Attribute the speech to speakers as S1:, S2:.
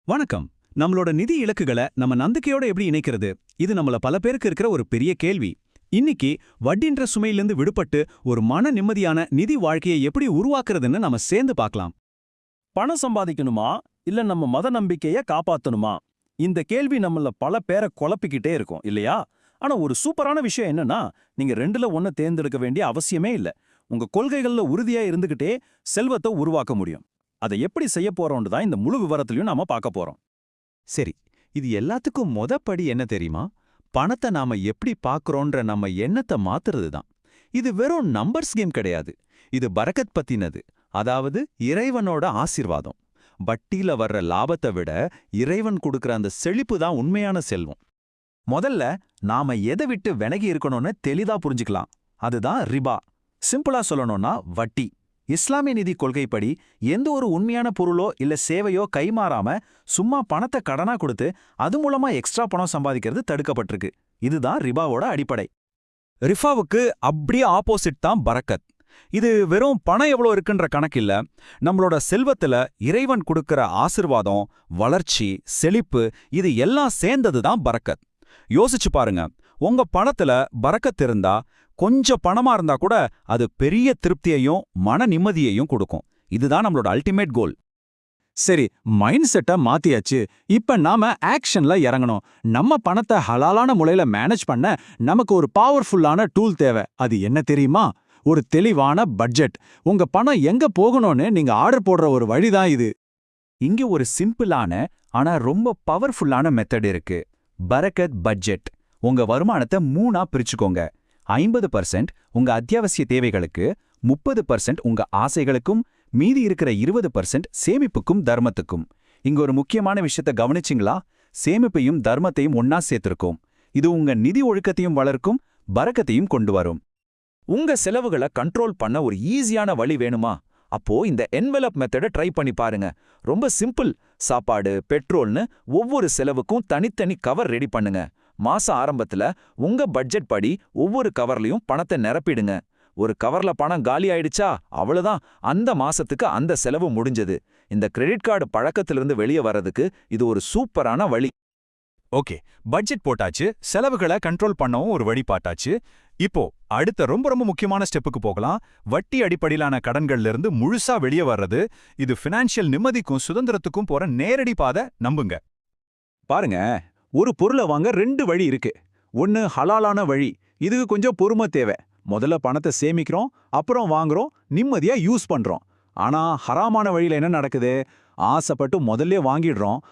S1: வணக்கம். நம்மளோட நிதி இலக்குகளை நம்ம நம்பிக்கையோட எப்படி இணைக்கிறது? இது நம்மள பல பேருக்கு இருக்கிற ஒரு பெரிய கேள்வி. இன்னைக்கு வட்டின்ற சுமையிலிருந்து விடுபட்டு ஒரு மன நிம்மதியான நிதி வாழ்க்கையை எப்படி உருவாக்குறதுன்னு நம்ம சேர்ந்து பார்க்கலாம்.
S2: பணம் சம்பாதிக்கணுமா இல்ல நம்ம மத நம்பிக்கைய காப்பாத்தணுமா? இந்த கேள்வி நம்மள பல பேரை குழப்பிக்கிட்டே இருக்கும் இல்லையா? ஆனா ஒரு சூப்பரான விஷயம் என்னன்னா, நீங்க ரெண்டுல ஒண்ண தேர்ந்தெடுக்க வேண்டிய அவசியமே இல்ல. உங்க கொள்கைகள்ல உறுதியா இருந்துகிட்டே செல்வத்தை உருவாக்க முடியும். அதை எப்படி செய்ய போறோம்னு தான் இந்த முழு விவரத்திலையும் நாம பார்க்க போறோம்.
S3: சரி, இது எல்லாத்துக்கும் படி என்ன தெரியுமா? பணத்தை நாம எப்படி பார்க்கறோன்ற நம்ம எண்ணத்தை மாத்துறது தான். இது வெறும் நம்பர்ஸ் கேம் கிடையாது. இது பரக்கத் பத்தினது. அதாவது இறைவனோட ஆசீர்வாதம். வட்டியில வர்ற லாபத்தை விட இறைவன் கொடுக்கிற அந்த செழிப்பு தான் உண்மையான செல்வம். முதல்ல நாம எதை விட்டு விலகி இருக்கணும்னு தெளிதா புரிஞ்சுக்கலாம். அதுதான் ரிபா. சிம்பிளா சொல்லணும்னா வட்டி. இஸ்லாமிய நிதி கொள்கைப்படி எந்த ஒரு உண்மையான பொருளோ இல்ல சேவையோ கைமாறாம சும்மா பணத்தை கடனா கொடுத்து அது மூலமா எக்ஸ்ட்ரா பணம் சம்பாதிக்கிறது தடுக்கப்பட்டிருக்கு. இதுதான் ரிபாவோட அடிப்படை.
S1: ரிஃபாவுக்கு அப்படியே ஆப்போசிட் தான் பரக்கத். இது வெறும் பணம் எவ்வளோ இருக்குன்ற கணக்கில்ல. நம்மளோட செல்வத்துல இறைவன் கொடுக்கிற ஆசிர்வாதம், வளர்ச்சி, செழிப்பு இது எல்லாம் சேர்ந்தது தான் பரக்கத். யோசிச்சு பாருங்க, உங்க பணத்துல பரக்கத் இருந்தா கொஞ்சம் பணமா இருந்தா கூட அது பெரிய திருப்தியையும் மன நிம்மதியையும் கொடுக்கும். இதுதான் நம்மளோட அல்டிமேட் கோல். சரி, மைண்ட் செட்டை மாத்தியாச்சு. இப்ப நாம ஆக்ஷன்ல இறங்கணும். நம்ம பணத்தை ஹலாலான முறையில மேனேஜ் பண்ண நமக்கு ஒரு பவர்ஃபுல்லான டூல் தேவை. அது என்ன தெரியுமா? ஒரு தெளிவான பட்ஜெட். உங்க பணம் எங்க போகணும்னு நீங்க ஆர்டர் போடுற ஒரு வழிதான் இது.
S3: இங்க ஒரு சிம்பிளான ஆனா ரொம்ப பவர்ஃபுல்லான மெத்தட் இருக்கு. பரக்கத் பட்ஜெட். உங்க வருமானத்தை 3ஆ பிரிச்சுக்கோங்க. 50% உங்க அத்தியாவசிய தேவைகளுக்கு, 30% உங்க ஆசைகளுக்கும், மீதி இருக்கிற 20% சேமிப்புக்கும் தர்மத்துக்கும். இங்க ஒரு முக்கியமான விஷயத்த கவனிச்சிங்களா? சேமிப்பையும் தர்மத்தையும் ஒன்னா சேர்த்திருக்கோம். இது உங்க நிதி ஒழுக்கத்தையும் வளர்க்கும், பரக்கத்தையும் கொண்டு வரும்.
S2: உங்க செலவுகளை கண்ட்ரோல் பண்ண ஒரு ஈஸியான வழி வேணுமா? அப்போ இந்த என்வெலப் மெத்தடை ட்ரை பண்ணி பாருங்க. ரொம்ப சிம்பிள். சாப்பாடு, பெட்ரோல்னு ஒவ்வொரு செலவுக்கும் தனித்தனி கவர் ரெடி பண்ணுங்க. மாச ஆரம்பத்துல உங்க பட்ஜெட் படி ஒவ்வொரு கவர்லயும் பணத்தை நிரப்பிடுங்க. ஒரு கவர்ல பணம் காலி ஆயிடுச்சா அவ்வளவுதான், அந்த மாசத்துக்கு அந்த செலவு முடிஞ்சது. இந்த கிரெடிட் கார்டு பழக்கத்திலிருந்து வெளியே வர்றதுக்கு இது ஒரு சூப்பரான வழி.
S1: ஓகே, பட்ஜெட் போட்டாச்சு, செலவுகளை கண்ட்ரோல் பண்ணவும் ஒரு வழி பாட்டாச்சு. இப்போ அடுத்த ரொம்ப ரொம்ப முக்கியமான ஸ்டெப்புக்கு போகலாம். வட்டி அடிப்படையிலான கடன்கள்ல இருந்து முழுசா வெளியே வர்றது. இது ஃபினான்ஷியல் நிம்மதிக்கும் சுதந்திரத்துக்கும் போற நேரடி பாதை, நம்புங்க.
S3: பாருங்க, ஒரு பொருளை வாங்க 2 வழி இருக்கு. ஒன்னு ஹலாலான வழி. இதுக்கு கொஞ்சம் பொறுமை தேவை. முதல்ல பணத்தை சேமிக்கிறோம், அப்புறம் வாங்குறோம், நிம்மதியா யூஸ் பண்றோம். ஆனா ஹராமான வழியில என்ன நடக்குது? ஆசைப்பட்டு முதல்ல வாங்கிடுறோம்,